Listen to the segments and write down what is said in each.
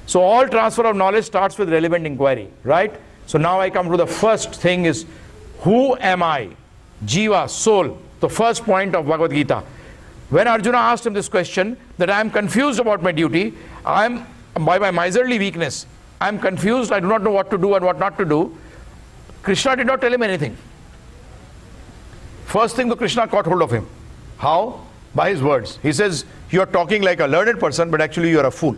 So all transfer of knowledge starts with relevant inquiry, right? So now I come to the first thing is, who am I? Jiva, soul, the first point of Bhagavad Gita. When Arjuna asked him this question, that I am confused about my duty, I am, by my miserly weakness, I am confused, I do not know what to do and what not to do. Krishna did not tell him anything. First thing, the Krishna caught hold of him. How? By his words. He says, you are talking like a learned person, but actually you are a fool.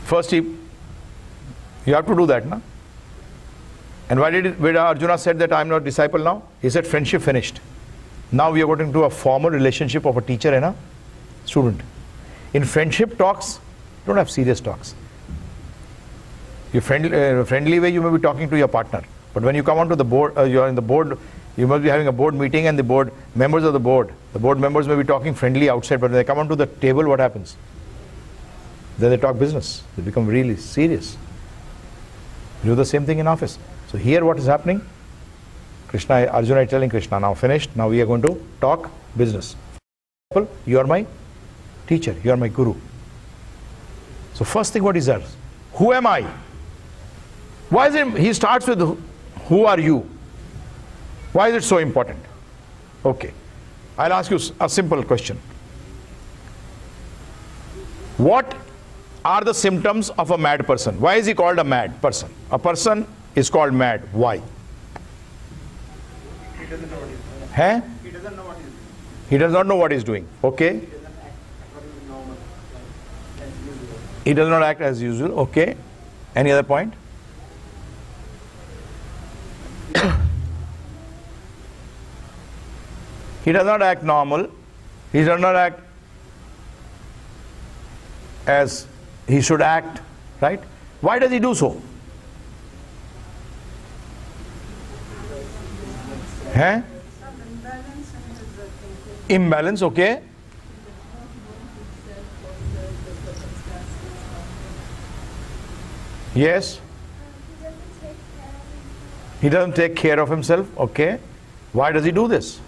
First, you have to do that, na? And why did Arjuna said that I am not disciple now? He said friendship finished. Now we are going to a formal relationship of a teacher and a student. In friendship talks, don't have serious talks. In a friendly way, you may be talking to your partner. But when you come onto the board, you are in the board, you must be having a board meeting, and the board members of the board members may be talking friendly outside, but when they come onto the table, what happens? Then they talk business. They become really serious. You do the same thing in office. So here what is happening? Arjuna is telling Krishna, now finished, now we are going to talk business. You are my teacher, you are my guru. So first thing what he says, who am I? Why is it, he starts with, who are you? Why is it so important? Okay, I'll ask you a simple question. What are the symptoms of a mad person? Why is he called a mad person? A person is called mad. Why? He doesn't know what he's doing. Huh? He doesn't know what he's doing. He does not know what he's doing. Okay. He doesn't act according to normal, like as usual. He does not act as usual. Okay. Any other point? He does not act normal. He does not act as he should act, right? Why does he do so? Huh? Imbalance, okay. Yes. He doesn't take care of himself, okay. Why does he do this?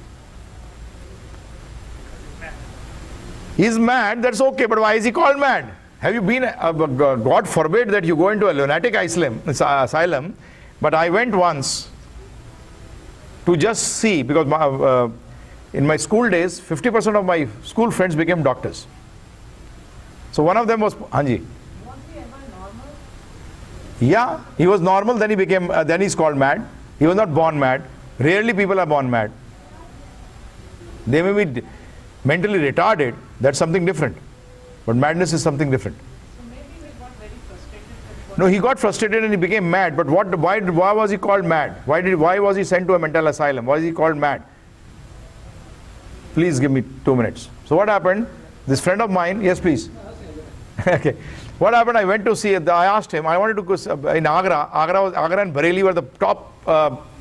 He's mad, that's okay, but why is he called mad? Have you been, God forbid that you go into a lunatic asylum, but I went once to just see, because in my school days, 50% of my school friends became doctors. So one of them was, Hanji. Was he ever normal? Yeah, he was normal, then he became, then he's called mad. He was not born mad. Rarely people are born mad. They may be mentally retarded, that's something different. But madness is something different. So maybe he got very frustrated. No, he got frustrated and he became mad. But why was he called mad? Why was he sent to a mental asylum? Why is he called mad? Please give me 2 minutes. So what happened? This friend of mine, yes please. Okay. What happened? I went to see, I asked him, I wanted to go in Agra. Agra and Bareilly were the top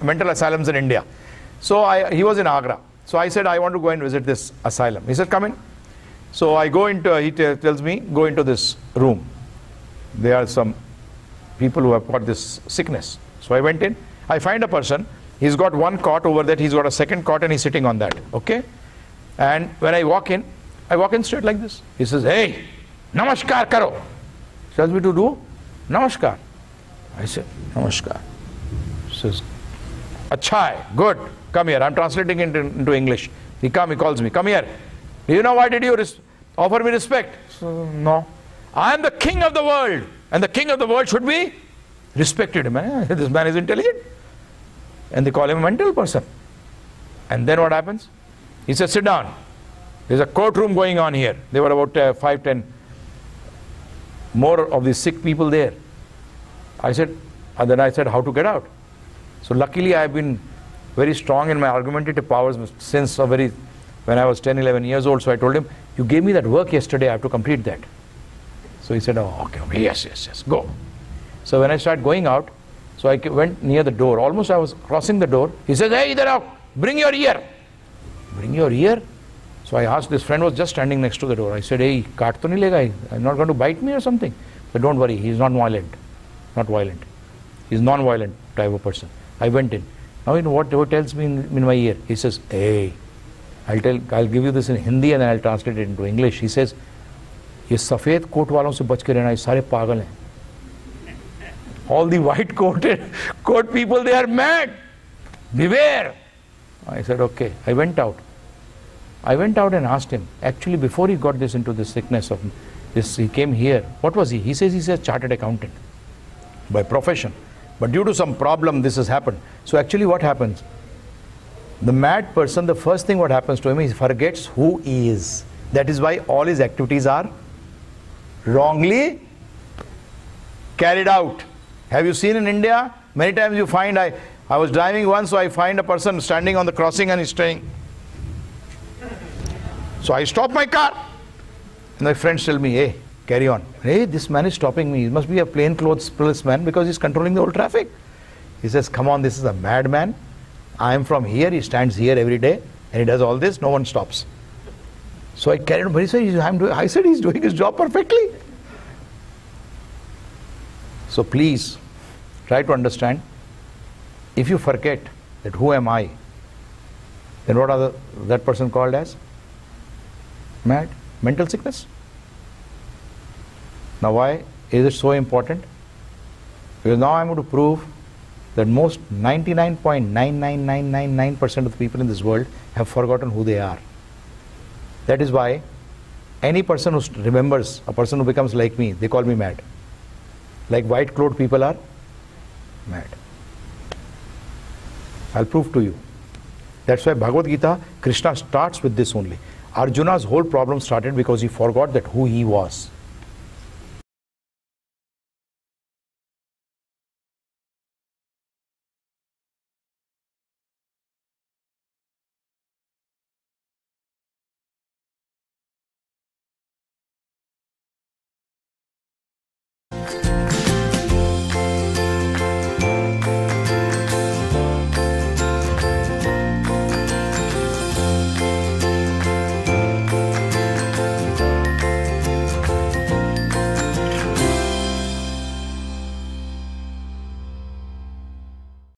mental asylums in India. So he was in Agra. So I said, I want to go and visit this asylum. He said, come in. So I go into, he tells me, go into this room. There are some people who have got this sickness. So I went in. I find a person. He's got one cot over that. He's got a second cot and he's sitting on that. Okay. And when I walk in straight like this. He says, hey, namaskar karo. He tells me to do namaskar. I said, namaskar. He says, acha hai, good. Come here. I'm translating it into English. He calls me. Come here. Do you know why did you offer me respect? So, no. I am the king of the world. And the king of the world should be respected. This man is intelligent. And they call him a mental person. And then what happens? He says, sit down. There's a courtroom going on here. There were about 5, 10 more of these sick people there. And then I said, how to get out? So luckily I have been very strong in my argumentative powers since a very when I was 10, 11 years old. So I told him, you gave me that work yesterday, I have to complete that. So he said, oh, okay, yes, go. So when I started going out, so I went near the door. Almost I was crossing the door. He said, hey, idhar aao, bring your ear. Bring your ear? So I asked, this friend was just standing next to the door. I said, hey, kaat to nahi lega? I'm not going to bite me or something. But don't worry, he's not violent. Not violent. He's non-violent type of person. I went in. Now you know what tells me in my ear? He says, hey, I'll give you this in Hindi and then I'll translate it into English. He says, ये सफेद coat वालों से बच के रहना, ये सारे पागल हैं. All the white coat people, they are mad. Beware. I said, okay. I went out and asked him. Actually, before he got this into the sickness of this, he came here. What was he? He says he's a chartered accountant by profession. But due to some problem, this has happened. So actually what happens? The mad person, the first thing what happens to him is he forgets who he is. That is why all his activities are wrongly carried out. Have you seen in India? Many times you find, I was driving once, so I find a person standing on the crossing and he's saying, so I stop my car. And my friends tell me, hey, carry on. Hey, this man is stopping me. He must be a plainclothes policeman because he's controlling the whole traffic. He says, come on, this is a madman. I am from here, he stands here every day and he does all this, no one stops. So I carried on, but he said, I said he's doing his job perfectly. So please, try to understand, if you forget that who am I, then what are that person called as? Mad? Mental sickness? Now why is it so important? Because now I'm going to prove that most 99.99999% of the people in this world have forgotten who they are. That is why any person who remembers, a person who becomes like me, they call me mad. Like white clothed people are mad. I'll prove to you. That's why Bhagavad Gita, Krishna starts with this only. Arjuna's whole problem started because he forgot that who he was.